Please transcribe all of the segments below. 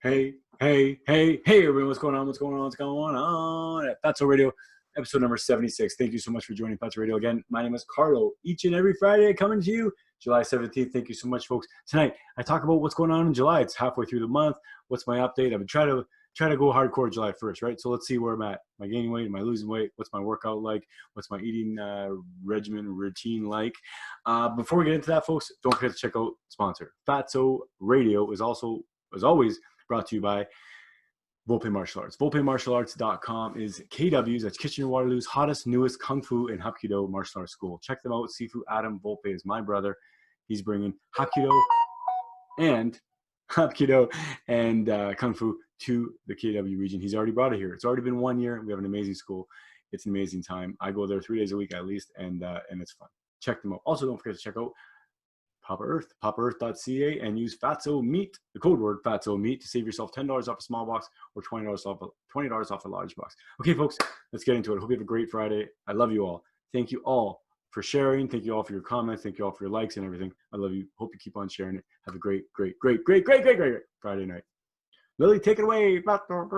Hey, everyone, what's going on? What's going on? At Fatso Radio, episode number 76. Thank you so much for joining Fatso Radio again. My name is Carlo. Each and every Friday coming to you, July 17th. Thank you so much, folks. Tonight, I talk about what's going on in July. It's halfway through the month. What's my update? I've been trying to go hardcore July 1st, right? So let's see where I'm at. Am I gaining weight? Am I losing weight? What's my workout like? What's my eating routine like? Before we get into that, folks, don't forget to check out sponsor. Fatso Radio is also, as always, brought to you by Volpe Martial Arts. VolpeMartialArts.com is KW's, that's Kitchener-Waterloo's hottest, newest Kung Fu and Hapkido martial arts school. Check them out. Sifu Adam Volpe is my brother. He's bringing Hapkido and Kung Fu to the KW region. He's already brought it here. It's already been 1 year. We have an amazing school. It's an amazing time. I go there 3 days a week at least, and it's fun. Check them out. Also, don't forget to check out Papa Earth, papaearth.ca, and use Fatso Meat, the code word Fatso Meat, to save yourself $10 off a small box or $20 off a large box. Okay, folks, let's get into it. I hope you have a great Friday. I love you all. Thank you all for sharing. Thank you all for your comments. Thank you all for your likes and everything. I love you. Hope you keep on sharing it. Have a great Friday night. Lily, take it away. Fatso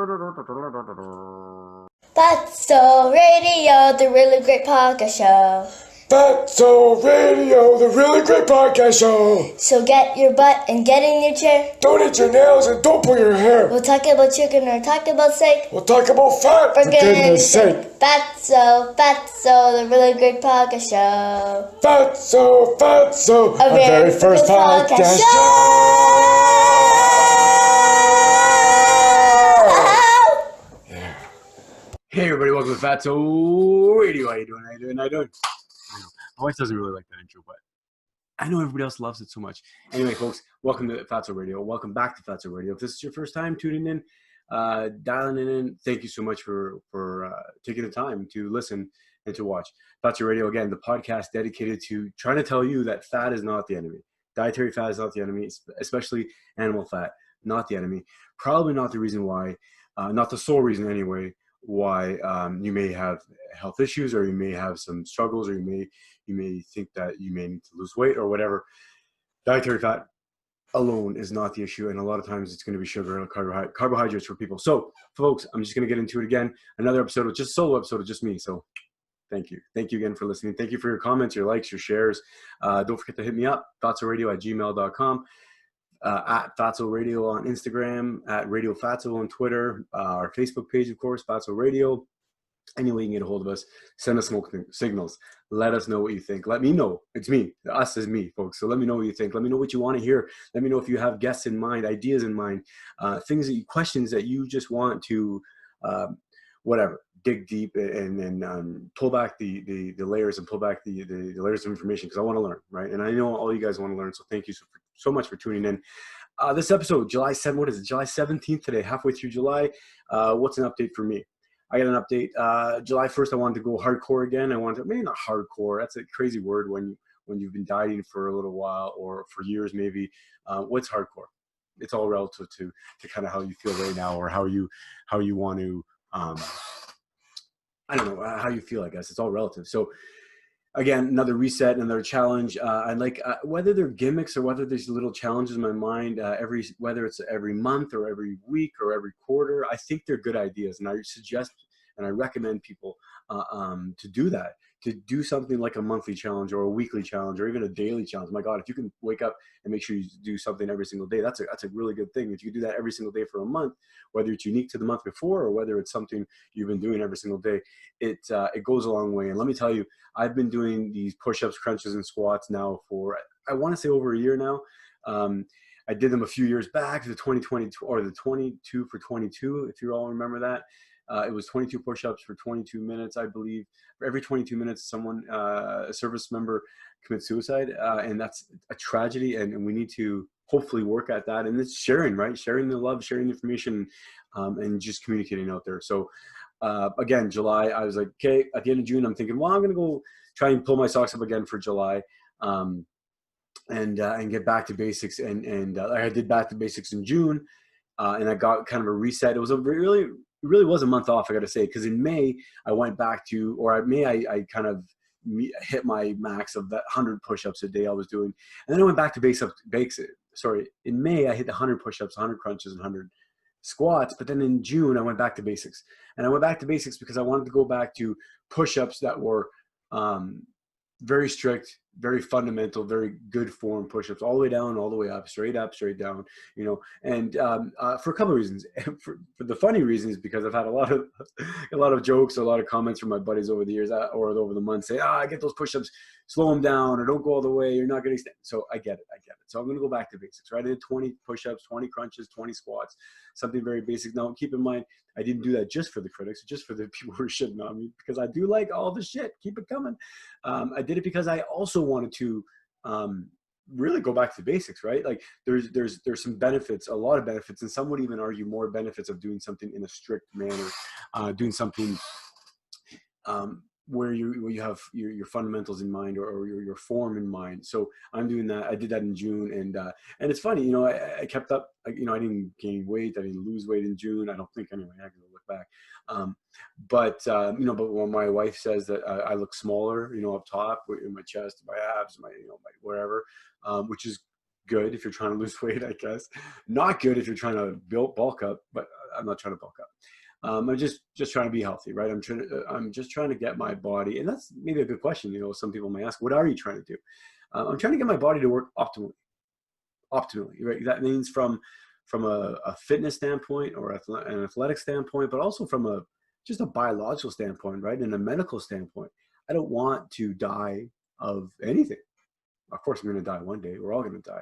Radio, the really great podcast show. Fatso Radio, the really great podcast show. So get your butt and get in your chair. Don't eat your nails and don't pull your hair. We'll talk about chicken or talk about steak. We'll talk about fat, for goodness sake. Fatso, the really great podcast show. Fatso, our very first podcast show. Yeah. Hey everybody, welcome to Fatso Radio. How you doing? I know. My wife doesn't really like that intro, but I know everybody else loves it so much. Anyway, folks, welcome to Fatso Radio. Welcome back to Fatso Radio. If this is your first time tuning in, dialing in, thank you so much for taking the time to listen and to watch. Fatso Radio, again, the podcast dedicated to trying to tell you that fat is not the enemy. Dietary fat is not the enemy, especially animal fat, not the enemy. Probably not the reason why, not the sole reason anyway, why you may have health issues, or you may have some struggles, or you may think that you may need to lose weight or whatever. Dietary fat alone is not the issue, and a lot of times it's going to be sugar and carbohydrates for people. So, folks, I'm just going to get into it again. Another episode of solo episode of just me. So, thank you again for listening. Thank you for your comments, your likes, your shares. Don't forget to hit me up, fatsoradio@gmail.com. At Fatso Radio on Instagram, at Radio Fatso on Twitter, our Facebook page, of course, Fatso Radio. Any way you can get a hold of us, send us smoke signals. Let us know what you think. Let me know. It's me. Us is me, folks. So let me know what you think. Let me know what you want to hear. Let me know if you have guests in mind, ideas in mind, questions that you just want to, dig deep and pull back the layers and pull back the layers of information, because I want to learn, right? And I know all you guys want to learn. So thank you so much for tuning in. This episode, July 7th, what is it? July 17th today, halfway through July. What's an update for me? I got an update. July 1st, I wanted to go hardcore again. Maybe not hardcore. That's a crazy word when you've been dieting for a little while or for years maybe. What's hardcore? It's all relative to kind of how you feel right now, or how you want to, I don't know, how you feel, I guess. It's all relative. So again, another reset, another challenge. I like whether they're gimmicks or whether there's little challenges in my mind, whether it's every month or every week or every quarter, I think they're good ideas. And I suggest and I recommend people to do that, to do something like a monthly challenge or a weekly challenge or even a daily challenge. My God, if you can wake up and make sure you do something every single day, that's a really good thing. If you do that every single day for a month, whether it's unique to the month before or whether it's something you've been doing every single day, it goes a long way. And let me tell you, I've been doing these push-ups, crunches, and squats now for, I want to say, over a year now. I did them a few years back, the 2022 or the 22 for 22, if you all remember that. It was 22 push-ups for 22 minutes, I believe. For every 22 minutes, a service member commits suicide, and that's a tragedy, and we need to hopefully work at that. And it's sharing, right? Sharing the love, sharing the information, and just communicating out there. So again, July, I was like, okay, at the end of June, I'm thinking, well, I'm going to go try and pull my socks up again for July. And get back to basics. And I did back to basics in June, and I got kind of a reset. It was it really was a month off, I got to say, because in May I went back to, I kind of hit my max of that 100 push-ups a day I was doing, and then I went back to basics. In May I hit the 100 push-ups, 100 crunches, and 100 squats. But then in June, I went back to basics. And I went back to basics because I wanted to go back to push-ups that were very strict, very fundamental, very good form push-ups, all the way down, all the way up, straight down, you know. And for a couple of reasons. for the funny reasons, because I've had a lot of jokes, a lot of comments from my buddies over the years or over the months say, I get those push-ups, slow them down, or don't go all the way, you're not going to extend. So I get it. So I'm going to go back to basics, right? I did 20 push-ups, 20 crunches, 20 squats, something very basic. Now, keep in mind, I didn't do that just for the critics, just for the people who are shitting on me, because I do like all the shit. Keep it coming. I did it because I also wanted to really go back to the basics, right? Like there's some benefits, a lot of benefits, and some would even argue more benefits of doing something in a strict manner, doing something where you have your fundamentals in mind, or your form in mind. So I'm doing that. I did that in June, and it's funny, you know, I kept up. You know, I didn't gain weight, I didn't lose weight in June. I don't think, anyway. I can look back. But you know, but when my wife says that I look smaller, you know, up top in my chest, my abs, my, you know, my wherever, which is good if you're trying to lose weight, I guess. Not good if you're trying to bulk up, but I'm not trying to bulk up. I'm just trying to be healthy, right? I'm just trying to get my body, and that's maybe a good question. You know, some people may ask, what are you trying to do? I'm trying to get my body to work optimally, right? That means from a fitness standpoint or an athletic standpoint, but also from just a biological standpoint, right? And a medical standpoint. I don't want to die of anything. Of course, I'm going to die one day. We're all going to die.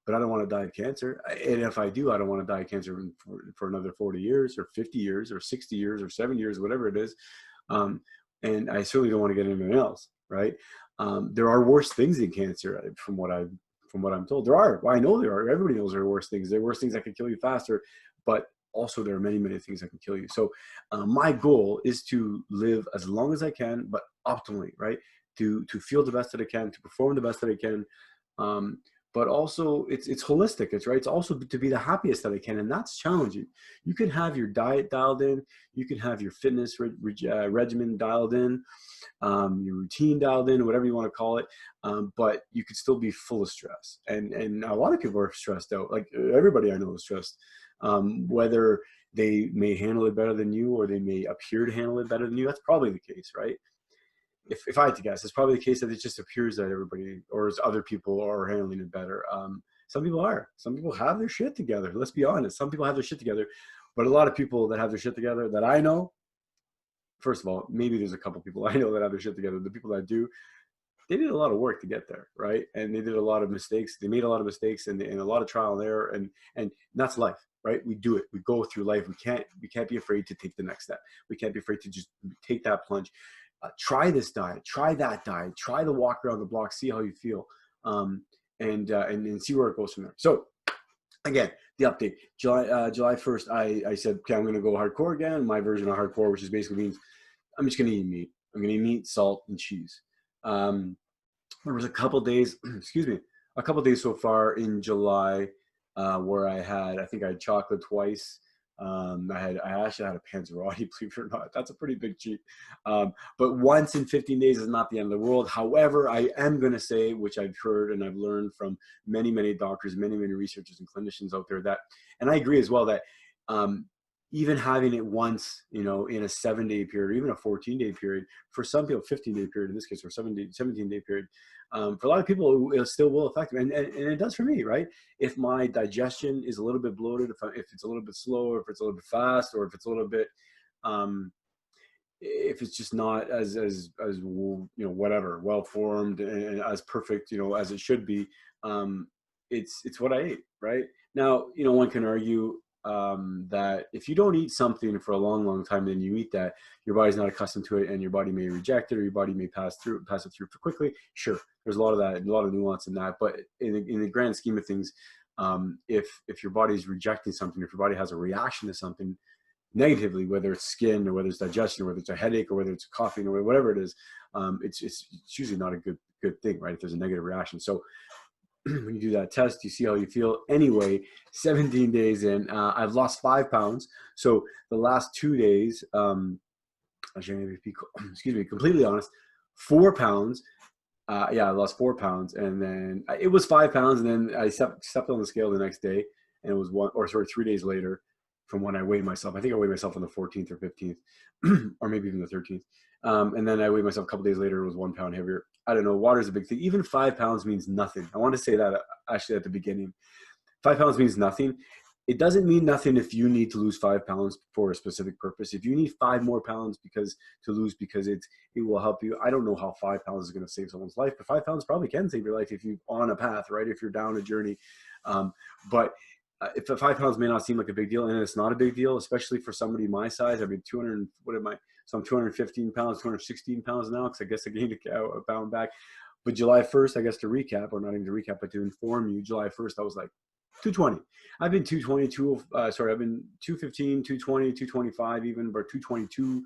But I don't want to die of cancer. And if I do, I don't want to die of cancer for another 40 years or 50 years or 60 years or 7 years, whatever it is. And I certainly don't want to get anything else, right? There are worse things than cancer, from what I'm told. There are. Well, I know there are. Everybody knows there are worse things. There are worse things that can kill you faster, but also there are many, many things that can kill you. So my goal is to live as long as I can, but optimally, right? To feel the best that I can, to perform the best that I can. But also it's holistic. It's right. It's also to be the happiest that I can. And that's challenging. You can have your diet dialed in. You can have your fitness regimen dialed in, your routine dialed in, whatever you want to call it. But you could still be full of stress. And a lot of people are stressed out. Like everybody I know is stressed, whether they may handle it better than you, or they may appear to handle it better than you. That's probably the case, right? If I had to guess, it's probably the case that it just appears that everybody or other people are handling it better. Some people are. Some people have their shit together. Let's be honest. Some people have their shit together. But a lot of people that have their shit together that I know, first of all, maybe there's a couple people I know that have their shit together. The people that do, they did a lot of work to get there, right? And they did a lot of mistakes. They made a lot of mistakes and a lot of trial and error. And that's life, right? We do it. We go through life. We can't be afraid to take the next step. We can't be afraid to just take that plunge. Try this diet, try that diet, try the walk around the block, see how you feel, and see where it goes from there. So again, the update, July 1st, I said, okay, I'm going to go hardcore again, my version of hardcore, which is basically means I'm just going to eat meat. I'm going to eat meat, salt, and cheese. There was a couple days, a couple days so far in July where I think I had chocolate twice. I actually had a Panzerotti, believe it or not. That's a pretty big cheat. But once in 15 days is not the end of the world. However, I am going to say, which I've heard and I've learned from many, many doctors, many, many researchers and clinicians out there, that, and I agree as well, that even having it once, you know, in a 7-day period, or even a 14-day period, for some people, 15-day period in this case, or 17-day period, for a lot of people, it still will affect them. And it does for me, right? If my digestion is a little bit bloated, if it's a little bit slow, or if it's a little bit fast, or if it's a little bit, if it's just not as you know, whatever, well-formed and as perfect, you know, as it should be, it's what I ate, right? Now, you know, one can argue that if you don't eat something for a long, long time, then you eat that, your body's not accustomed to it, and your body may reject it, or your body may pass it through for quickly. Sure, there's a lot of that, a lot of nuance in that, but in the grand scheme of things, if your body's rejecting something, if your body has a reaction to something negatively, whether it's skin, or whether it's digestion, or whether it's a headache, or whether it's coughing, or whatever it is, it's usually not a good thing, right? If there's a negative reaction. So when you do that test, you see how you feel. Anyway, 17 days in, I've lost 5 pounds. So the last 2 days, I should maybe be, excuse me, completely honest, 4 pounds. Yeah, I lost 4 pounds, and then it was 5 pounds, and then I stepped on the scale the next day, and it was 3 days later, from when I weighed myself. I think I weighed myself on the 14th or 15th, or maybe even the 13th. And then I weighed myself a couple days later. It was 1 pound heavier. I don't know. Water is a big thing. Even 5 pounds means nothing. I want to say that actually at the beginning. 5 pounds means nothing. It doesn't mean nothing if you need to lose 5 pounds for a specific purpose. If you need 5 more pounds because it will help you. I don't know how 5 pounds is going to save someone's life, but 5 pounds probably can save your life if you're on a path, right? If you're down a journey. But if the 5 pounds may not seem like a big deal, and it's not a big deal, especially for somebody my size. I mean, 200, what am I? So I'm 215 pounds, 216 pounds now, because I guess I gained a pound back. But July 1st, I guess to recap, or not even to recap, but to inform you, July 1st, I was like 220. I've been 220, I've been 215, 220, 225 even, but 222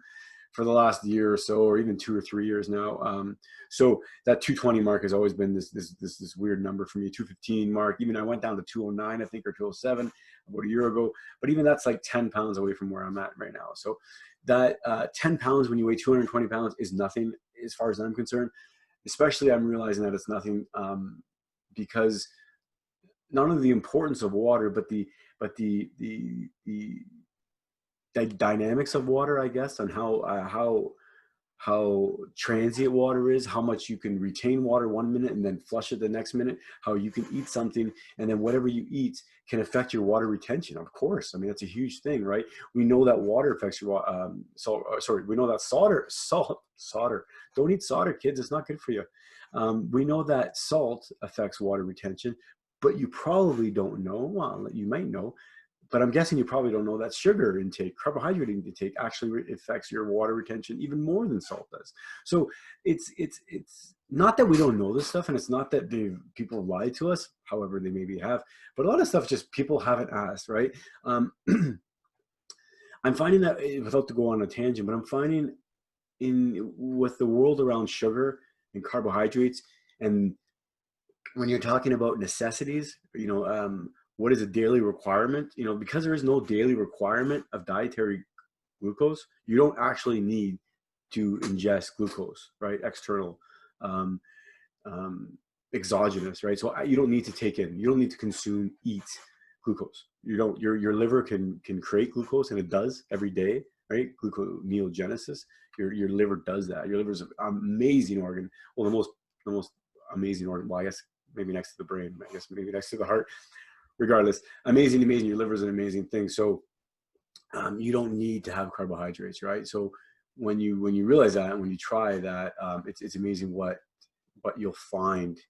for the last year or so, or even 2 or 3 years now. So that 220 mark has always been this weird number for me, 215 mark. Even I went down to 209, I think, or 207 about a year ago. But even that's like 10 pounds away from where I'm at right now. So that 10 pounds when you weigh 220 pounds is nothing as far as I'm concerned. Especially I'm realizing that it's nothing because not only the importance of water, but the dynamics of water, I guess, on how transient water is, how much you can retain water 1 minute and then flush it the next minute, how you can eat something and then whatever you eat can affect your water retention. Of course, I mean, that's a huge thing, right? We know that water affects your we know that solder. Don't eat solder, kids. It's not good for you. We know that salt affects water retention, but you probably don't know. Well, you might know, but I'm guessing you probably don't know that sugar intake, carbohydrate intake actually affects your water retention even more than salt does. So it's not that we don't know this stuff, and it's not that people lie to us, however they maybe have, but a lot of stuff just people haven't asked, right? I'm finding that, without to go on a tangent, but I'm finding with the world around sugar and carbohydrates, and when you're talking about necessities, what is a daily requirement? Because there is no daily requirement of dietary glucose, you don't actually need to ingest glucose, right? External, exogenous, right? So you don't need to take in, you don't need to eat glucose. Your liver can create glucose, and it does every day, right? Gluconeogenesis. Your liver does that. Your liver is an amazing organ. Well, the most amazing organ. Well, I guess maybe next to the brain. I guess maybe next to the heart. Regardless, amazing. Your liver is an amazing thing. So you don't need to have carbohydrates, right? So when you realize that, and when you try that, it's amazing what you'll find.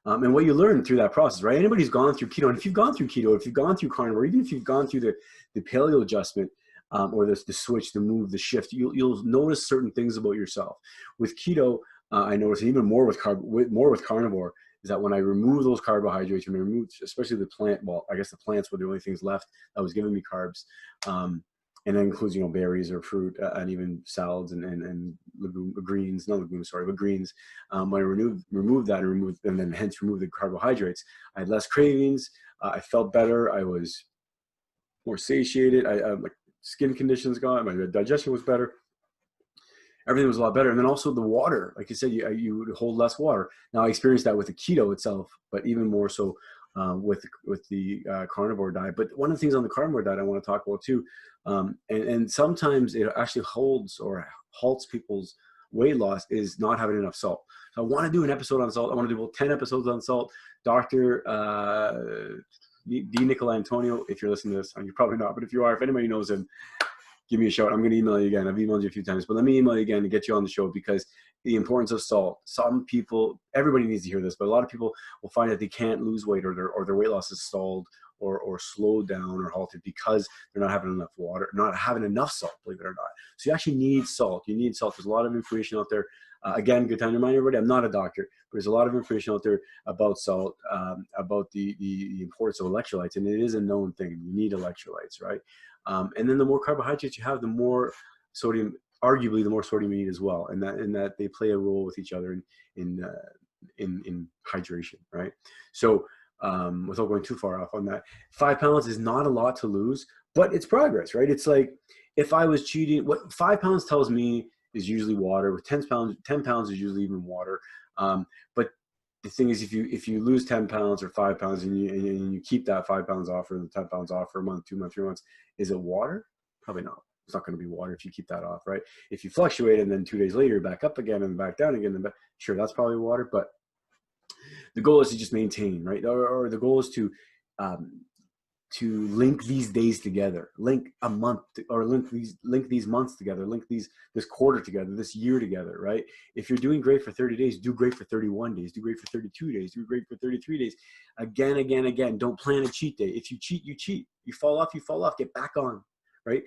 And what you learn through that process, right? Anybody who's gone through keto, and if you've gone through keto, if you've gone through carnivore, even if you've gone through the paleo adjustment, or the switch, the move, the shift, you'll notice certain things about yourself. With keto, I noticed even more with carnivore, is that when I remove those carbohydrates, and I remove especially the plant, well, I guess the plants were the only things left that was giving me carbs, and that includes berries or fruit, and even salads and greens. When I removed that and then hence remove the carbohydrates, I had less cravings. I felt better. I was more satiated. My skin conditions got, my digestion was better. Everything was a lot better. And then also the water, like you said, you would hold less water. Now I experienced that with the keto itself, but even more so with the carnivore diet. But one of the things on the carnivore diet I want to talk about too, and sometimes it actually holds or halts people's weight loss, is not having enough salt. So I want to do an episode on salt. I want to do about 10 episodes on salt. Dr. D. Nicola Antonio, if you're listening to this, and you're probably not, but if you are, if anybody knows him, give me a shout. I'm going to email you again. I've emailed you a few times, but let me email you again to get you on the show, because the importance of salt. Some people, everybody needs to hear this, but a lot of people will find that they can't lose weight, or their weight loss is stalled or slowed down or halted because they're not having enough water, not having enough salt, believe it or not. So you actually need salt. You need salt. There's a lot of information out there. Again, good time to remind everybody, I'm not a doctor, but there's a lot of information out there about salt, about the importance of electrolytes, and it is a known thing. You need electrolytes, right? And then the more carbohydrates you have, the more sodium, arguably the more sodium you need as well, and that they play a role with each other in hydration, right? So without going too far off on that, 5 pounds is not a lot to lose, but it's progress, right? It's like if I was cheating, what 5 pounds tells me is usually water. With 10 pounds is usually even water. But the thing is, if you lose 10 pounds or 5 pounds and you keep that 5 pounds off or the 10 pounds off for a month, 2 months, 3 months, is it water? Probably not. It's not going to be water if you keep that off, right? If you fluctuate and then 2 days later you're back up again and back down again, then sure, that's probably water. But the goal is to just maintain, right? Or the goal is to link these days together, link a month, or link these months together, link this quarter together, this year together, right? If you're doing great for 30 days, do great for 31 days, do great for 32 days, do great for 33 days. Again. Don't plan a cheat day. If you cheat, you cheat. You fall off, get back on, right?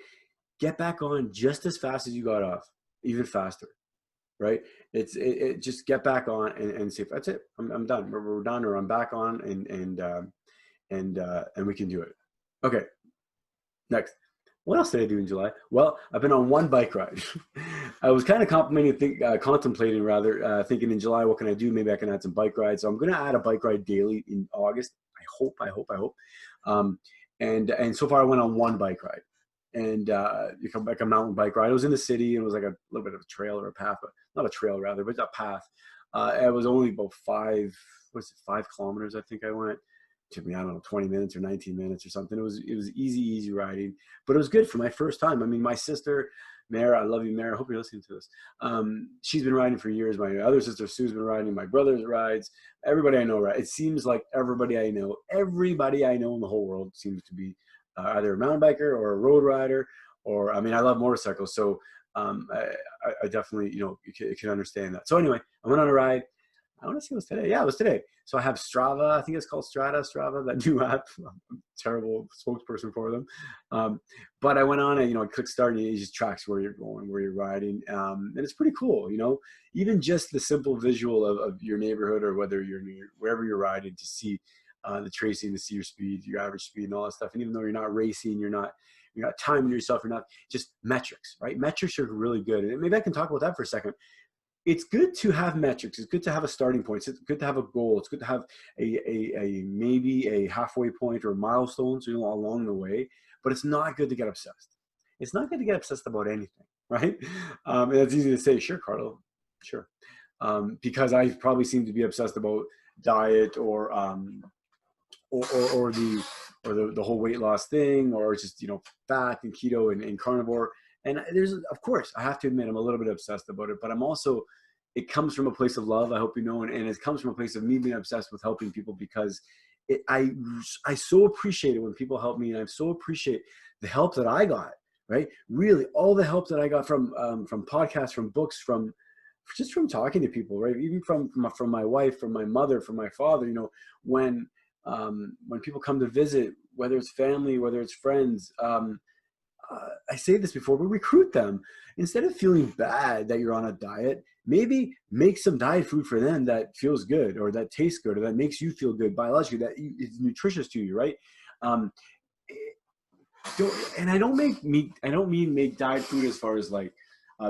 Get back on just as fast as you got off, even faster, right? It just get back on and say, that's it, I'm done. We're done, or I'm back on, and we can do it. Okay, next. What else did I do in July? Well, I've been on one bike ride. I was kind of contemplating, thinking in July, what can I do? Maybe I can add some bike rides. So I'm going to add a bike ride daily in August. I hope. And so far I went on one bike ride, and like a mountain bike ride. It was in the city, and it was like a little bit of a trail or a path, but not a trail rather, but a path. It was only about 5 kilometers, I think I went. Took me, I don't know, 20 minutes or 19 minutes or something. It was easy riding, but it was good for my first time. I mean, my sister, Mara, I love you, Mara. I hope you're listening to this. She's been riding for years. My other sister, Sue's been riding. My brother's rides. Everybody I know, right? It seems like everybody I know in the whole world seems to be either a mountain biker or a road rider, or, I mean, I love motorcycles. So I definitely, you can understand that. So anyway, I went on a ride. I want to see it was today. Yeah, it was today. So I have Strava. I think it's called Strava, that new app. I'm a terrible spokesperson for them. But I went on and, I click start, and it just tracks where you're going, where you're riding. And it's pretty cool, even just the simple visual of your neighborhood, or whether you're wherever you're riding, to see the tracing, to see your speed, your average speed, and all that stuff. And even though you're not racing, you're not timing yourself, you're not, just metrics, right? Metrics are really good. And maybe I can talk about that for a second. It's good to have metrics. It's good to have a starting point. It's good to have a goal. It's good to have maybe a halfway point or milestones, along the way. But it's not good to get obsessed. It's not good to get obsessed about anything, right? And it's easy to say, sure, Carlo, sure, because I probably seem to be obsessed about diet or the whole weight loss thing, or just fat and keto and carnivore. And of course, I have to admit, I'm a little bit obsessed about it, but I'm also, it comes from a place of love, I hope you know, and it comes from a place of me being obsessed with helping people, because I so appreciate it when people help me, and I so appreciate the help that I got, right? Really, all the help that I got from podcasts, from books, just from talking to people, right? Even from my wife, from my mother, from my father, when people come to visit, whether it's family, whether it's friends, I say this before, but recruit them. Instead of feeling bad that you're on a diet, maybe make some diet food for them that feels good, or that tastes good, or that makes you feel good biologically, that is nutritious to you, right? And I don't mean make diet food as far as like,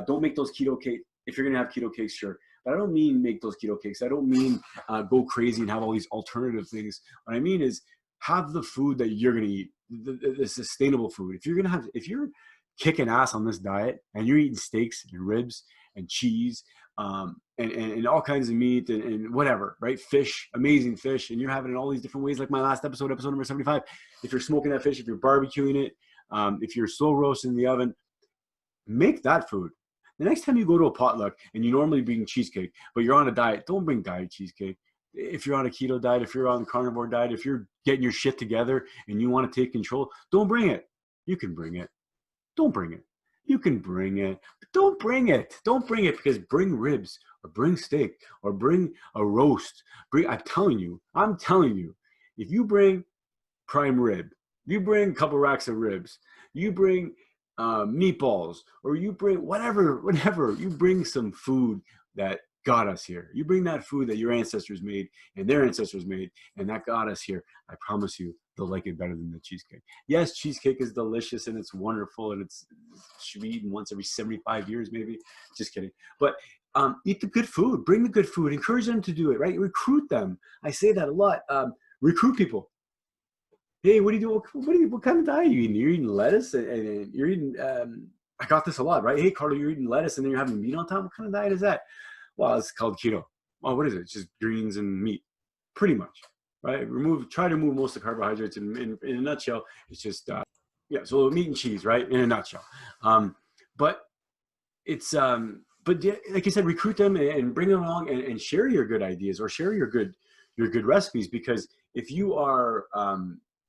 don't make those keto cakes. If you're gonna have keto cakes, sure. But I don't mean make those keto cakes. I don't mean go crazy and have all these alternative things. What I mean is have the food that you're gonna eat. The sustainable food. If you're kicking ass on this diet, and you're eating steaks and ribs and cheese, and all kinds of meat and whatever, right? Fish, amazing fish, and you're having it all these different ways, like my last episode number 75. If you're smoking that fish, if you're barbecuing it, if you're slow roasting in the oven, make that food. The next time you go to a potluck and you normally bring cheesecake, but you're on a diet, don't bring diet cheesecake. If you're on a keto diet, if you're on a carnivore diet, if you're getting your shit together and you want to take control, don't bring it. You can bring it. Don't bring it. You can bring it, but don't bring it. Don't bring it, because bring ribs, or bring steak, or bring a roast. I'm telling you, if you bring prime rib, you bring a couple racks of ribs, you bring meatballs, or you bring whatever, you bring some food that got us here. You bring that food that your ancestors made and their ancestors made, and that got us here. I promise you, they'll like it better than the cheesecake. Yes, cheesecake is delicious and it's wonderful, and it should be eaten once every 75 years, maybe. Just kidding. But eat the good food. Bring the good food. Encourage them to do it, right? Recruit them. I say that a lot. Recruit people. Hey, what do you do? What kind of diet are you eating? You're eating lettuce, and you're eating. I got this a lot, right? Hey, Carlo, you're eating lettuce, and then you're having meat on top. What kind of diet is that? Well, it's called keto. what is it? It's just greens and meat, pretty much, right? Try to remove most of the carbohydrates. In a nutshell, it's just yeah. So meat and cheese, right? In a nutshell. But it's but like I said, recruit them and bring them along and share your good ideas or share your good recipes, because if you are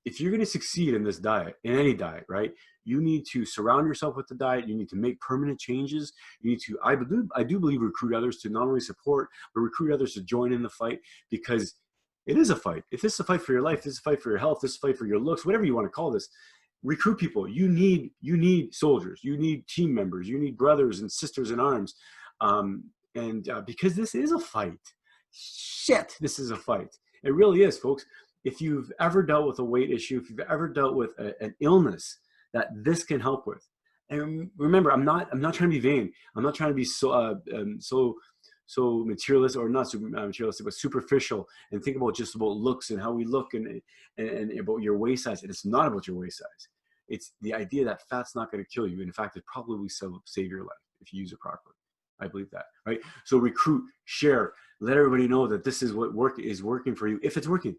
if you're going to succeed in this diet, in any diet, right, you need to surround yourself with the diet. You need to make permanent changes. You need to, I do believe, recruit others to not only support, but recruit others to join in the fight, because it is a fight. If this is a fight for your life, this is a fight for your health, this is a fight for your looks, whatever you want to call this, recruit people. You need soldiers. You need team members. You need brothers and sisters in arms. Because this is a fight. Shit, this is a fight. It really is, folks. If you've ever dealt with a weight issue, if you've ever dealt with an illness that this can help with, and remember, I'm not trying to be vain. I'm not trying to be so materialist, or not super materialistic, but superficial, and think about just about looks and how we look and about your waist size. And it's not about your waist size. It's the idea that fat's not going to kill you. In fact, it probably will save your life if you use it properly. I believe that, right? So recruit, share, let everybody know that this is what is working for you. If it's working.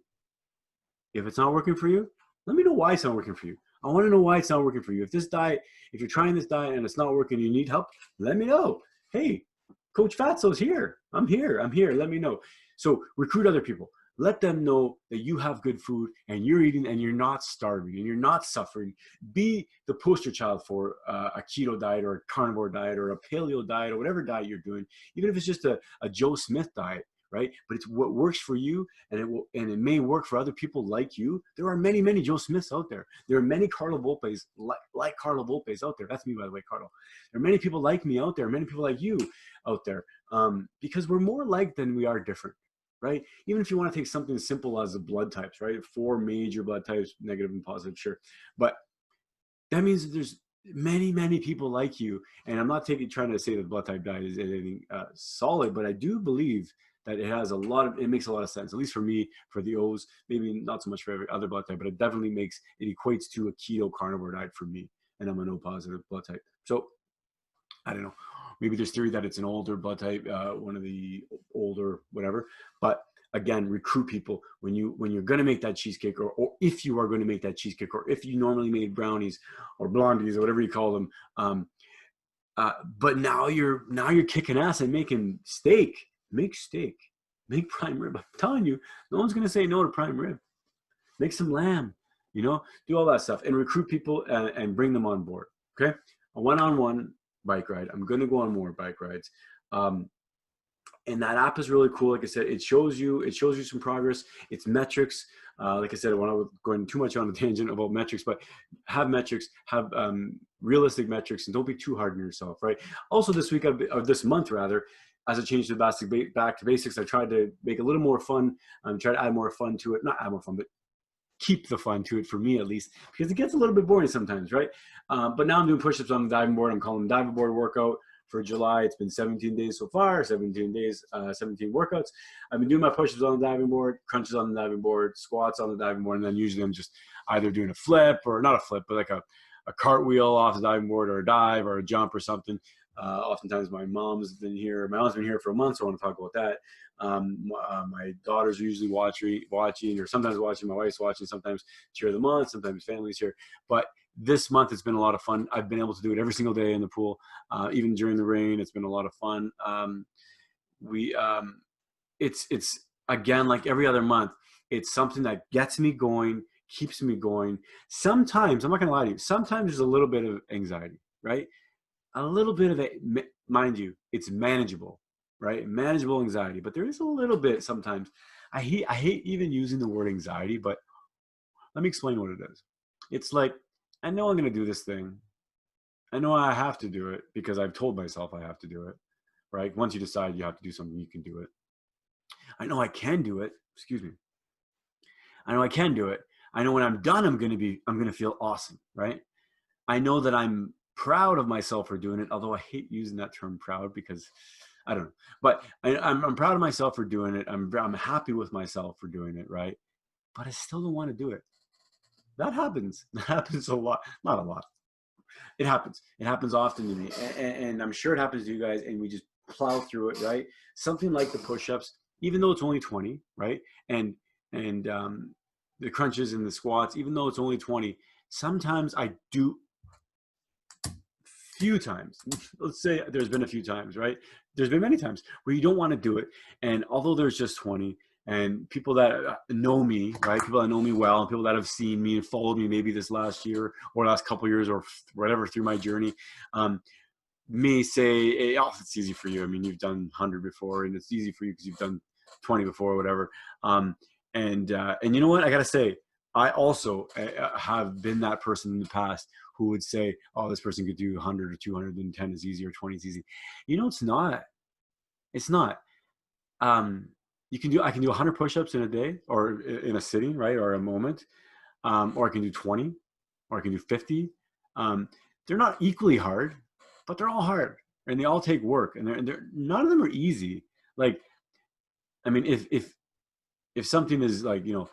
If it's not working for you, let me know why it's not working for you. I want to know why it's not working for you. If this diet, if you're trying this diet and it's not working, you need help, let me know. Hey, Coach Fatso's here. I'm here. Let me know. So recruit other people. Let them know that you have good food and you're eating and you're not starving and you're not suffering. Be the poster child for a keto diet or a carnivore diet or a paleo diet or whatever diet you're doing, even if it's just a Joe Smith diet, right? But it's what works for you, and it may work for other people like you. There are many, many Joe Smiths out there. There are many Carlo Volpes like Carlo Volpes out there. That's me, by the way, Carlo. There are many people like me out there, many people like you out there, because we're more alike than we are different, right? Even if you want to take something as simple as the blood types, right? 4 major blood types, negative and positive, sure. But that means that there's many, many people like you. And I'm not trying to say that blood type diet is anything solid, but I do believe that it makes a lot of sense, at least for me, for the O's, maybe not so much for every other blood type, but it equates to a keto carnivore diet for me. And I'm an O positive blood type. So I don't know, maybe there's theory that it's an older blood type, one of the older, whatever. But again, recruit people when you're going to make that cheesecake, or if you are going to make that cheesecake, or if you normally made brownies or blondies or whatever you call them. But now you're kicking ass and making steak. Make steak, make prime rib. I'm telling you, no one's going to say no to prime rib. Make some lamb, do all that stuff and recruit people and bring them on board. Okay. A one-on-one bike ride. I'm going to go on more bike rides. And that app is really cool. Like I said, it shows you some progress. It's metrics. Like I said, I want to go too much on a tangent about metrics, but have metrics, have realistic metrics, and don't be too hard on yourself, right? Also this week, or this month rather, as I changed to back to basics, I tried to make it a little more fun. Try to add more fun to it. Not add more fun, but keep the fun to it, for me at least, because it gets a little bit boring sometimes, right? But now I'm doing push-ups on the diving board. I'm calling the diving board workout for July. It's been 17 days so far, 17 days, 17 workouts. I've been doing my push-ups on the diving board, crunches on the diving board, squats on the diving board, and then usually I'm just either doing a flip, or not a flip, but like a cartwheel off the diving board, or a dive or a jump or something. Oftentimes my mom's been here. My mom's been here for a month, so I want to talk about that. My daughters are usually watching, or sometimes watching. My wife's watching. Sometimes cheer of the month. Sometimes family's here. But this month it's been a lot of fun. I've been able to do it every single day in the pool, even during the rain. It's been a lot of fun. It's again, like every other month, it's something that gets me going, keeps me going. Sometimes, I'm not gonna lie to you, sometimes there's a little bit of anxiety, right? A little bit of it, mind you, it's manageable, right? Manageable anxiety, but there is a little bit sometimes. I hate even using the word anxiety, but let me explain what it is. It's like, I know I'm going to do this thing. I know I have to do it because I've told myself I have to do it, right? Once you decide you have to do something, you can do it. I know I can do it. Excuse me. I know I can do it. I know when I'm done, I'm going to feel awesome, right? I know that I'm proud of myself for doing it, although I hate using that term proud, because I don't know, but I'm proud of myself for doing it. I'm happy with myself for doing it, right? But I still don't want to do it. That happens. That happens a lot. Not a lot. It happens. It happens often to me, and I'm sure it happens to you guys, and we just plow through it, right? Something like the push-ups, even though it's only 20, right? And the crunches and the squats, even though it's only 20, sometimes I do few times. Let's say there's been a few times, right? There's been many times where you don't want to do it. And although there's just 20, and people that know me, right? People that know me well, and people that have seen me and followed me maybe this last year or last couple of years or whatever through my journey, may say, hey, oh, it's easy for you. I mean, you've done 100 before, and it's easy for you because you've done 20 before or whatever. And you know what? I got to say, I also have been that person in the past who would say, oh, this person could do 100 or 200 and 10 is easy or 20 is easy. You know, it's not. It's not. I can do 100 push-ups in a day or in a sitting, right? Or a moment. Or I can do 20 or I can do 50. They're not equally hard, but they're all hard and they all take work, and they're none of them are easy. Like, I mean, if something is like, you know,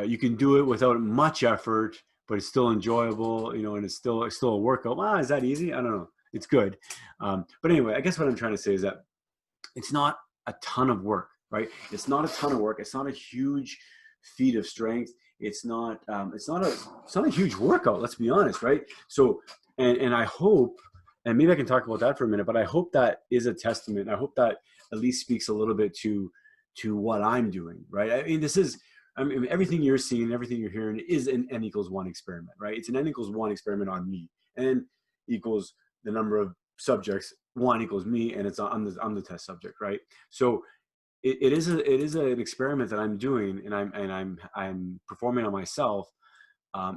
you can do it without much effort, but it's still enjoyable, you know, and it's still a workout. Wow, is that easy? I don't know. It's good. But anyway, I guess what I'm trying to say is that it's not a ton of work, right? It's not a ton of work. It's not a huge feat of strength. It's not a huge workout. Let's be honest, right? So, and I hope, and maybe I can talk about that for a minute, but I hope that is a testament. I hope that at least speaks a little bit to what I'm doing, right? I mean, everything you're seeing, everything you're hearing is an N equals 1 experiment, right? It's an N equals 1 experiment on me. N equals the number of subjects, 1 equals me, and I'm the test subject, right? So it is an experiment that I'm doing, and I'm performing on myself.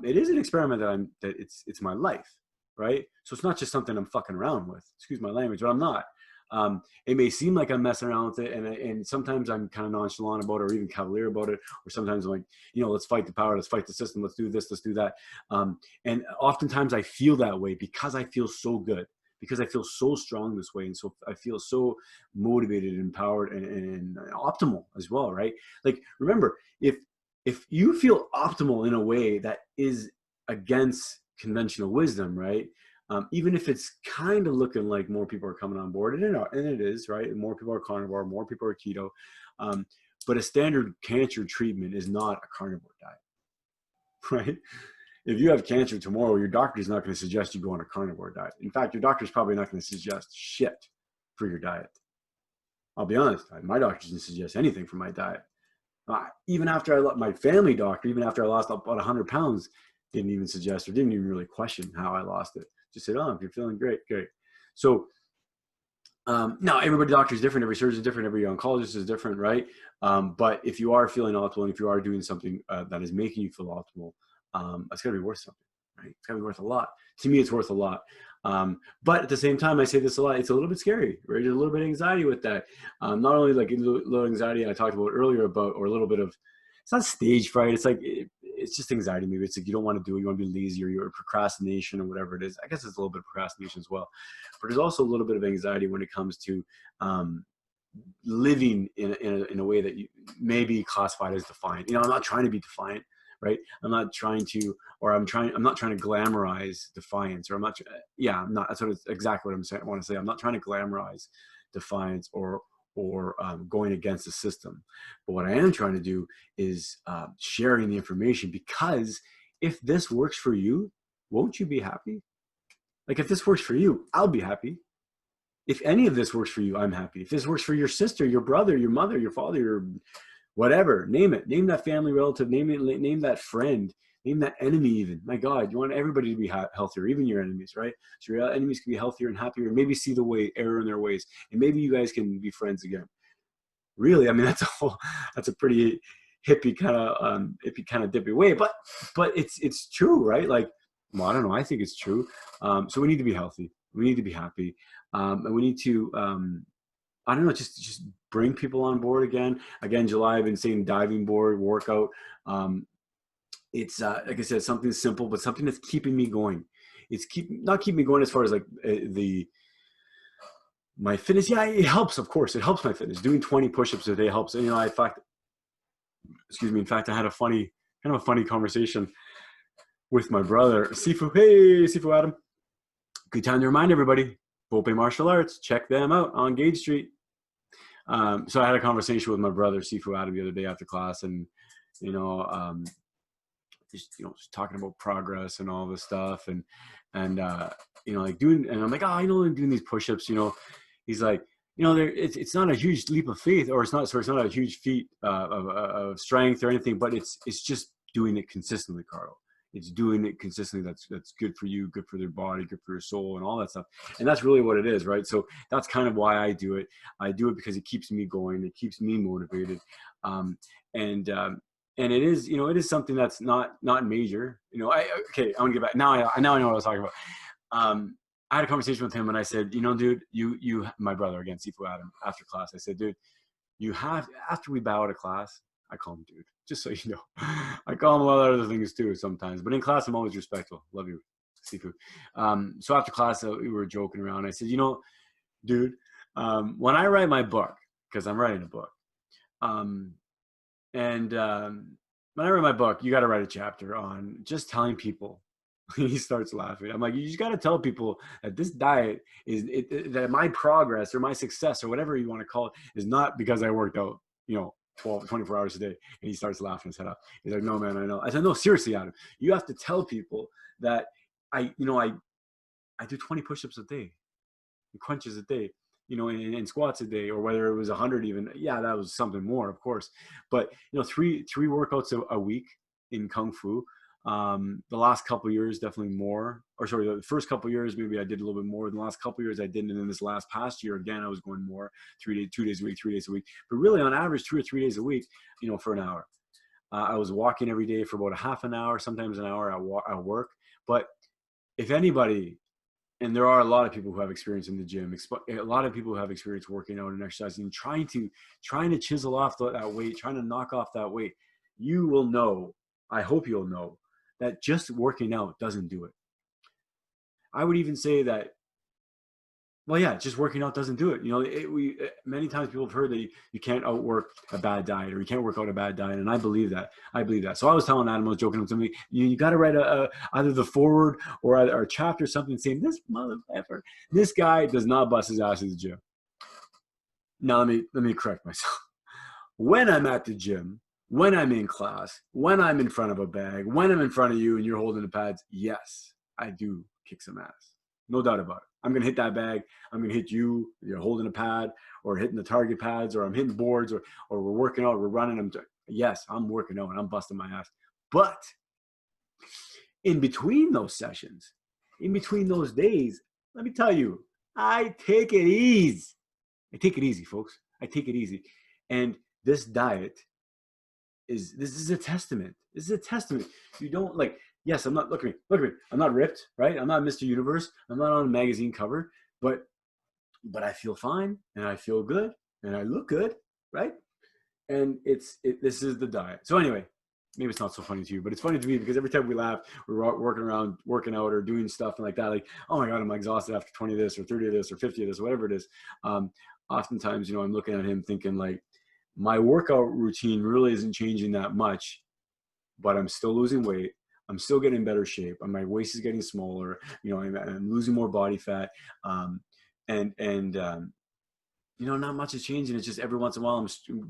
It is an experiment that it's my life, right? So it's not just something I'm fucking around with. Excuse my language, but I'm not. It may seem like I'm messing around with it, and sometimes I'm kind of nonchalant about it, or even cavalier about it, or sometimes I'm like, you know, let's fight the power, let's fight the system, let's do this, let's do that. And oftentimes I feel that way because I feel so good, because I feel so strong this way, and so I feel so motivated, empowered, and optimal as well, right? Like, remember, if you feel optimal in a way that is against conventional wisdom, right? Even if it's kind of looking like more people are coming on board, and it is, right? More people are carnivore, more people are keto. But a standard cancer treatment is not a carnivore diet, right? If you have cancer tomorrow, your doctor is not going to suggest you go on a carnivore diet. In fact, your doctor is probably not going to suggest shit for your diet. I'll be honest, my doctor didn't suggest anything for my diet. Even after my family doctor, even after I lost about 100 pounds, didn't even suggest or didn't even really question how I lost it. Just said, oh, if you're feeling great. So now everybody doctor is different, every surgeon is different, every oncologist is different, right? But if you are feeling optimal, and if you are doing something that is making you feel optimal, it's got to be worth something, right? It's got to be worth a lot. To me, it's worth a lot. But at the same time, I say this a lot, it's a little bit scary, right? There's a little bit of anxiety with that. Not only like a little anxiety I talked about earlier about, or a little bit of, it's not stage fright. It's like, it's just anxiety. Maybe it's like you don't want to do it. You want to be lazy, or you're procrastination, or whatever it is. I guess it's a little bit of procrastination as well. But there's also a little bit of anxiety when it comes to living in a way that you may be classified as defiant. You know, I'm not trying to be defiant, right? I'm not trying to glamorize defiance, or I'm not. That's exactly what I'm saying. I want to say, I'm not trying to glamorize defiance or going against the system. But what I am trying to do is sharing the information, because if this works for you, won't you be happy? Like, if this works for you, I'll be happy. If any of this works for you, I'm happy. If this works for your sister, your brother, your mother, your father, your whatever, name it. Name that family relative, name that friend, name that enemy even. My God, you want everybody to be healthier, even your enemies, right? So your enemies can be healthier and happier, maybe see the error in their ways, and maybe you guys can be friends again. Really, I mean, that's a pretty hippie kind of dippy way, but it's true, right? Like, well, I don't know, I think it's true. So we need to be healthy, we need to be happy, and we need to I don't know, just bring people on board again. July, I've been saying diving board workout. It's like I said, something simple, but something that's keeping me going. It's not keeping me going as far as like my fitness. Yeah, it helps. Of course, it helps my fitness. Doing 20 push-ups a day helps. And, you know, in fact, I had a funny conversation with my brother, Sifu. Hey, Sifu Adam. Good time to remind everybody, Volpe Martial Arts. Check them out on Gage Street. So I had a conversation with my brother, Sifu Adam, the other day after class, and, you know, just talking about progress and all this stuff. And like doing, and I'm like, oh, I'm doing these push-ups, he's like, it's not a huge leap of faith, or it's not a huge feat of strength or anything, but it's just doing it consistently, Carlo. It's doing it consistently. That's good for you, good for their body, good for your soul, and all that stuff. And that's really what it is, right? So that's kind of why I do it. I do it because it keeps me going. It keeps me motivated. And it is, it is something that's not major. I want to get back. Now I know what I was talking about. I had a conversation with him, and I said, dude, you, my brother, again, Sifu Adam, after class, I said, dude, after we bow out of class, I call him dude, just so you know. I call him a lot of other things too sometimes, but in class, I'm always respectful. Love you, Sifu. So after class, we were joking around. I said, dude, when I write my book, because I'm writing a book, when I write my book, you got to write a chapter on just telling people. He starts laughing. I'm like, you just got to tell people that this diet that my progress or my success or whatever you want to call it is not because I worked out, 24 hours a day. And he starts laughing his head off. He's like, no, man, I know. I said, no, seriously, Adam, you have to tell people that I do 20 push-ups a day, crunches a day, and squats a day, or whether it was 100 even. Yeah, that was something more, of course. But, three workouts a week in Kung Fu. The last couple of years, definitely more, the first couple of years, maybe I did a little bit more. The last couple of years I didn't. And then this past year, again, I was going more 2 days a week, 3 days a week, but really on average, 2 or 3 days a week, for an hour. I was walking every day for about a half an hour, sometimes an hour at work. But if anybody, and there are a lot of people who have experience in the gym, a lot of people who have experience working out and exercising, trying to chisel off that weight, trying to knock off that weight, you will know, I hope you'll know, that just working out doesn't do it. I would even say that, well, yeah, just working out doesn't do it. Many times people have heard that you can't outwork a bad diet, or you can't work out a bad diet, and I believe that. So I was telling Adam, I was joking with somebody, you got to write either the foreword or a chapter, something saying this guy does not bust his ass at the gym. Now let me correct myself. When I'm at the gym, when I'm in class, when I'm in front of a bag, when I'm in front of you and you're holding the pads, yes, I do kick some ass. No doubt about it. I'm going to hit that bag. I'm going to hit you. You're holding a pad, or hitting the target pads, or I'm hitting boards, or we're working out, we're running. Yes, I'm working out and I'm busting my ass. But in between those sessions, in between those days, let me tell you, I take it easy. I take it easy, folks. I take it easy. And this diet this is a testament. This is a testament. You don't yes, I'm not, look at me. I'm not ripped, right? I'm not Mr. Universe. I'm not on a magazine cover, but I feel fine, and I feel good, and I look good, right? And this is the diet. So anyway, maybe it's not so funny to you, but it's funny to me because every time we laugh, we're working around, working out or doing stuff like that. Like, oh my God, I'm exhausted after 20 of this or 30 of this or 50 of this, whatever it is. Oftentimes, I'm looking at him thinking like, my workout routine really isn't changing that much, but I'm still losing weight. I'm still getting in better shape. My waist is getting smaller. I'm losing more body fat. Not much is changing. It's just every once in a while I'm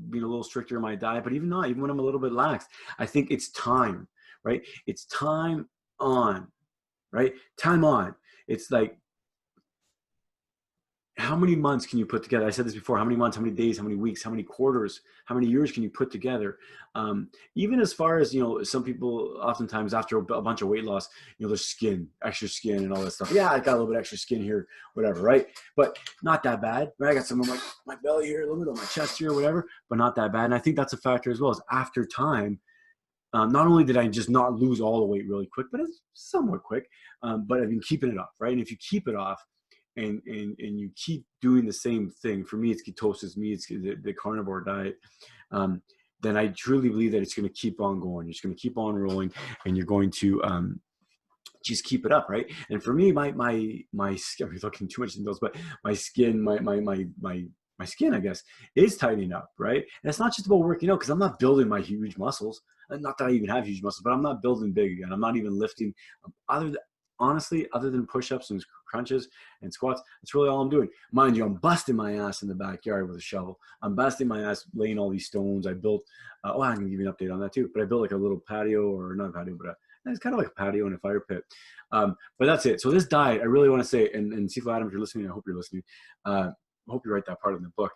being a little stricter in my diet, but even when I'm a little bit lax, I think it's time, right? It's time on, right? Time on. It's like, how many months can you put together? I said this before. How many months, how many days, how many weeks, how many quarters, how many years can you put together? Even as far as, some people oftentimes after a bunch of weight loss, their skin, extra skin and all that stuff. Yeah, I got a little bit extra skin here, whatever, right? But not that bad, right? I got some of my belly here, a little bit on my chest here, whatever, but not that bad. And I think that's a factor as well, as after time, not only did I just not lose all the weight really quick, but it's somewhat quick, but I've been keeping it off, right? And if you keep it off, and you keep doing the same thing, for me, it's ketosis, it's the carnivore diet, then I truly believe that it's going to keep on going. It's going to keep on rolling, and you're going to just keep it up, right? And for me, my skin, I'm looking too much into those, but my skin, my skin, I guess, is tightening up, right? And it's not just about working out, because I'm not building my huge muscles. Not that I even have huge muscles, but I'm not building big again. I'm not even lifting. honestly, other than push-ups and crunches and squats, that's really all I'm doing. Mind you, I'm busting my ass in the backyard with a shovel. I'm busting my ass laying all these stones. I built, oh, I'm gonna give you an update on that too, but I built like a little patio, or not a patio, but it's kind of like a patio and a fire pit. But that's it. So this diet, I really want to say, and Seafood Adam, if you're listening, I hope you're listening. I hope you write that part in the book.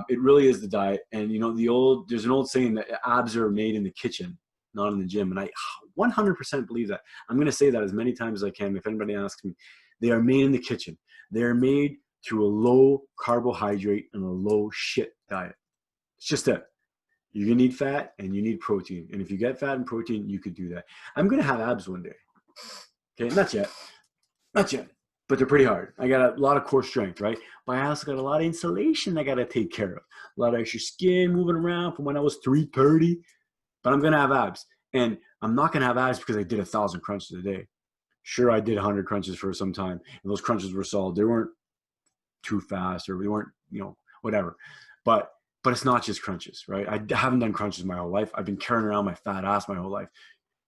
It really is the diet. And you know, there's an old saying that abs are made in the kitchen, not in the gym. And I 100% believe that. I'm going to say that as many times as I can. If anybody asks me, they are made in the kitchen. They are made through a low carbohydrate and a low shit diet. It's just that. You're going to need fat and you need protein. And if you get fat and protein, you could do that. I'm going to have abs one day. Okay, not yet. Not yet. But they're pretty hard. I got a lot of core strength, right? But I also got a lot of insulation I got to take care of. A lot of extra skin moving around from when I was 330. But I'm going to have abs. And I'm not going to have abs because I did 1,000 crunches a day. Sure, I did 100 crunches for some time. And those crunches were solid. They weren't too fast, or they weren't, whatever. But it's not just crunches, right? I haven't done crunches my whole life. I've been carrying around my fat ass my whole life.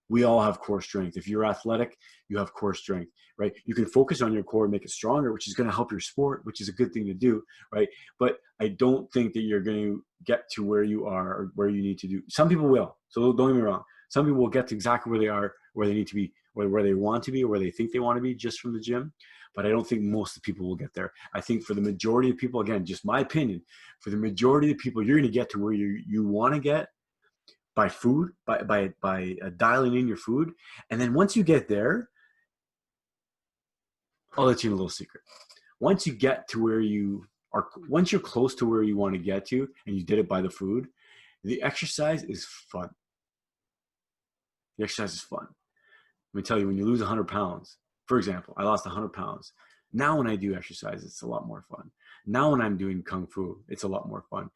We all have core strength. If you're athletic, you have core strength, right? You can focus on your core and make it stronger, which is going to help your sport, which is a good thing to do, right? But I don't think that you're going to get to where you are or where you need to do. Some people will. So don't get me wrong. Some people will get to exactly where they are, where they need to be, where they want to be, or where they think they want to be just from the gym. But I don't think most of the people will get there. I think for the majority of people, again, just my opinion, for the majority of people, you're going to get to where you want to get by food, by dialing in your food. And then once you get there, I'll let you in a little secret. Once you get to where once you're close to where you want to get to, and you did it by the food, the exercise is fun. The exercise is fun. Let me tell you, when you lose 100 pounds, for example, I lost 100 pounds. Now when I do exercise, it's a lot more fun. Now when I'm doing Kung Fu, it's a lot more fun.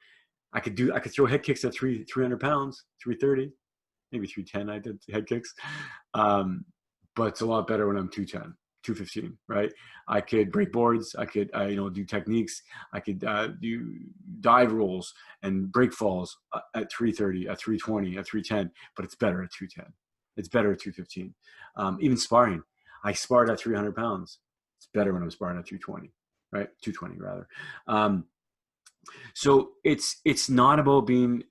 I could throw head kicks at 300 pounds, 330, maybe 310 I did head kicks. But it's a lot better when I'm 210, 215, right? I could break boards. I could, do techniques. I could do dive rolls and break falls at 330, at 320, at 310, but it's better at 210. It's better at 215. Even sparring, I sparred at 300 pounds. It's better when I'm sparring at 220, right? 220 rather. So it's not about being,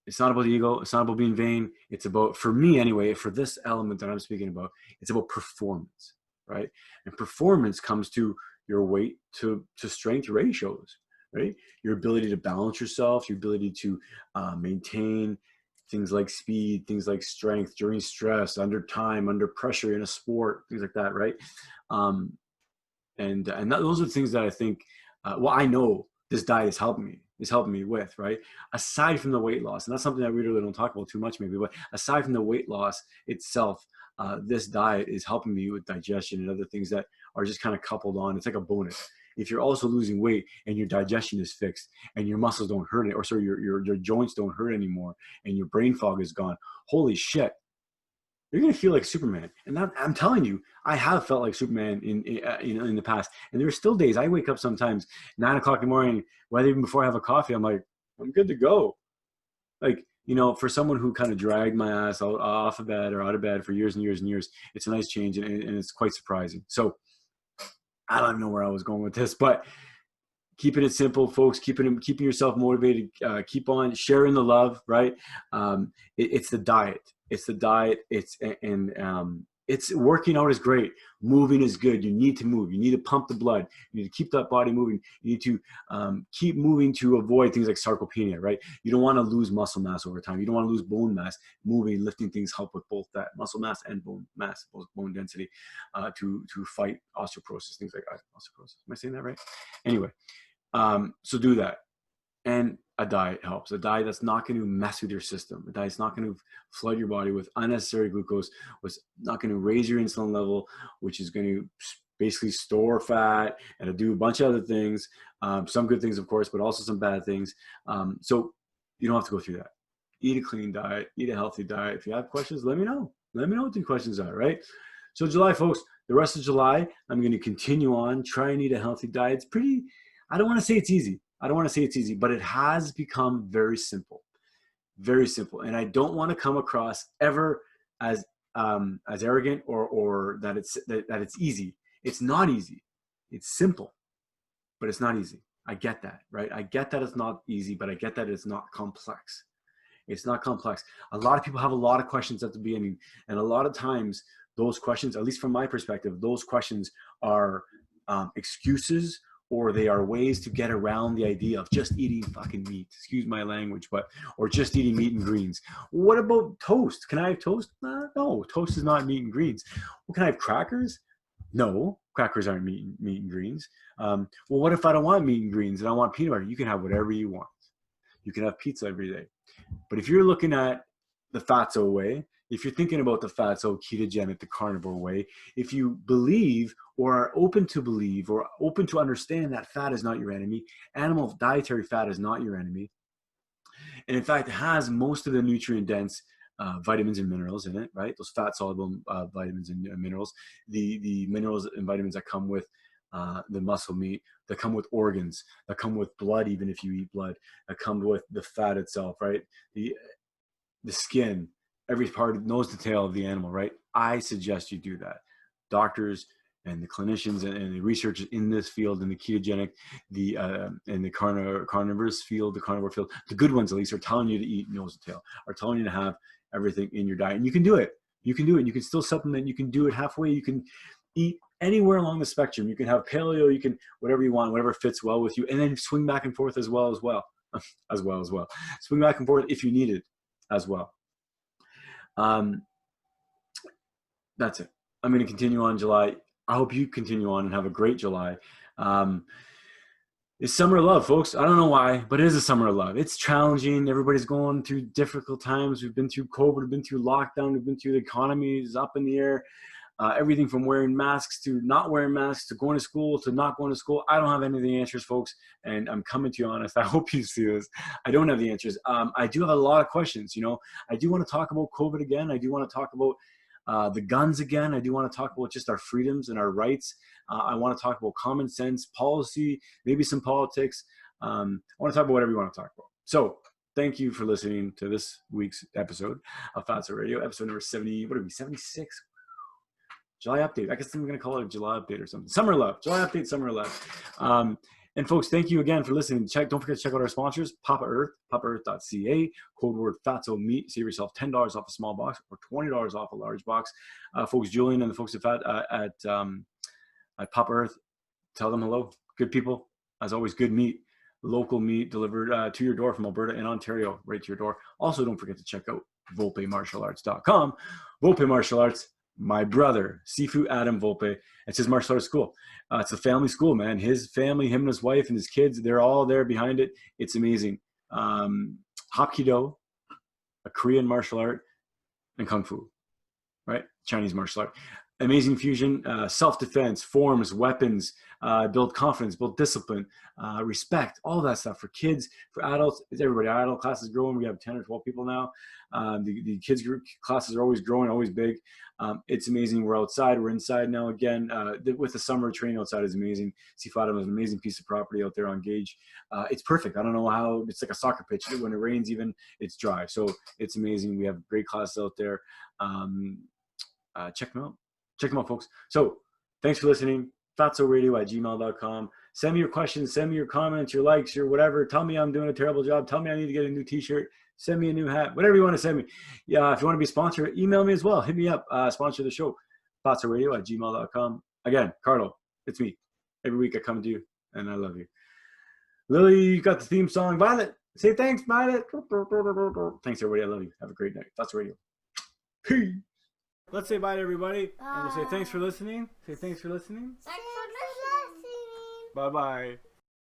it's not about ego. It's not about being vain. It's about, for me anyway, for this element that I'm speaking about, it's about performance, right? And performance comes to your weight to strength ratios, right? Your ability to balance yourself, your ability to maintain things like speed, things like strength during stress, under time, under pressure in a sport, things like that, right? Those are the things that I think, I know this diet is helping me with, right? Aside from the weight loss, and that's something that we really don't talk about too much maybe, but aside from the weight loss itself, this diet is helping me with digestion and other things that are just kind of coupled on. It's like a bonus. If you're also losing weight and your digestion is fixed and your muscles don't hurt it, or sorry, your joints don't hurt anymore, and your brain fog is gone, holy shit, you're going to feel like Superman. And that, I'm telling you, I have felt like Superman in the past. And there are still days I wake up sometimes 9 o'clock in the morning, whether even before I have a coffee, I'm like, I'm good to go. Like, for someone who kind of dragged my ass off of bed or out of bed for years and years and years, it's a nice change, and it's quite surprising. So I don't know where I was going with this, but keeping it simple, folks, keeping yourself motivated, keep on sharing the love, right? It's the diet. It's the diet. It's working out is great. Moving is good. You need to move. You need to pump the blood. You need to keep that body moving. You need to keep moving to avoid things like sarcopenia, right? You don't want to lose muscle mass over time. You don't want to lose bone mass. Moving, lifting things help with both that muscle mass and bone mass, both bone density, to fight osteoporosis, things like osteoporosis. Am I saying that right? Anyway, so do that. And a diet helps. A diet that's not going to mess with your system. A diet that's not going to flood your body with unnecessary glucose, was not going to raise your insulin level, which is going to basically store fat and to do a bunch of other things. Some good things, of course, but also some bad things. So you don't have to go through that. Eat a clean diet. Eat a healthy diet. If you have questions, let me know. Let me know what the questions are, right? So July, folks, the rest of July, I'm going to continue on, try and eat a healthy diet. It's pretty, I don't want to say it's easy. But it has become very simple. Very simple. And I don't want to come across ever as as arrogant or that it's easy. It's not easy. It's simple, but it's not easy. I get that, right? I get that it's not easy, but I get that it's not complex. It's not complex. A lot of people have a lot of questions at the beginning, and a lot of times those questions, at least from my perspective, those questions are excuses, or they are ways to get around the idea of just eating fucking meat. Excuse my language, or just eating meat and greens. What about toast? Can I have toast? No, toast is not meat and greens. Well, can I have crackers? No, crackers aren't meat and greens. Well, what if I don't want meat and greens and I want peanut butter? You can have whatever you want. You can have pizza every day. But if you're looking at the Fatso way, if you're thinking about the Fatso ketogenic, the carnivore way, if you believe or are open to believe or open to understand that fat is not your enemy, animal dietary fat is not your enemy, and in fact it has most of the nutrient dense vitamins and minerals in it, right? Those fat soluble vitamins and minerals, the minerals and vitamins that come with the muscle meat, that come with organs, that come with blood, even if you eat blood, that come with the fat itself, right? The skin, every part, nose to tail of the animal, right? I suggest you do that. Doctors and the clinicians and the researchers in this field, in the ketogenic, in the carnivorous field, the carnivore field, the good ones at least, are telling you to eat nose to tail, are telling you to have everything in your diet. And you can do it. You can do it. You can still supplement. You can do it halfway. You can eat anywhere along the spectrum. You can have paleo. You can whatever you want, whatever fits well with you, and then swing back and forth as well. Swing back and forth if you need it as well. That's it. I'm going to continue on July. I hope you continue on and have a great July. It's summer of love, folks. I don't know why, but it is a summer of love. It's challenging. Everybody's going through difficult times. We've been through COVID. We've been through lockdown. We've been through the economy is up in the air. Everything from wearing masks to not wearing masks to going to school to not going to school. I don't have any of the answers, folks, and I'm coming to you honest. I hope you see this. I don't have the answers. I do have a lot of questions. I do want to talk about COVID again. I do want to talk about the guns again. I do want to talk about just our freedoms and our rights. I want to talk about common sense, policy, maybe some politics. I want to talk about whatever you want to talk about. So thank you for listening to this week's episode of Fatso Radio, episode number 70. What are we, 76? July update. I guess I'm going to call it a July update or something. Summer love. July update, summer love. And folks, thank you again for listening. Don't forget to check out our sponsors, Papa Earth, papaearth.ca, code word Fatso Meat. Save yourself $10 off a small box or $20 off a large box. Folks, Julian and the folks at Papa Earth, tell them hello. Good people. As always, good meat. Local meat delivered to your door from Alberta and Ontario, right to your door. Also, don't forget to check out VolpeMartialArts.com. Volpe Martial Arts. My brother, Sifu Adam Volpe, it's his martial arts school. It's a family school, man. His family, him and his wife and his kids, they're all there behind it. It's amazing. Hapkido, a Korean martial art, and Kung Fu, right? Chinese martial art. Amazing fusion, self-defense, forms, weapons, build confidence, build discipline, respect, all that stuff for kids, for adults. It's everybody. Our adult class is growing. We have 10 or 12 people now. The kids group classes are always growing, always big. It's amazing. We're outside. We're inside now again. With the summer training outside is amazing. Seafood is an amazing piece of property out there on Gage. It's perfect. I don't know how. It's like a soccer pitch. When it rains even, it's dry. So it's amazing. We have great classes out there. Check them out. Check them out, folks. So thanks for listening. fatsoradio@gmail.com. Send me your questions. Send me your comments, your likes, your whatever. Tell me I'm doing a terrible job. Tell me I need to get a new t-shirt. Send me a new hat. Whatever you want to send me. Yeah, if you want to be a sponsor, email me as well. Hit me up. Sponsor the show. fatsoradio@gmail.com. Again, Carlo, it's me. Every week I come to you, and I love you. Lily, you got the theme song. Violet, say thanks, Violet. Thanks, everybody. I love you. Have a great night. Fatso Radio. Peace. Let's say bye to everybody. Bye. And we'll say thanks for listening. Say thanks for listening. Thanks for listening. Bye-bye.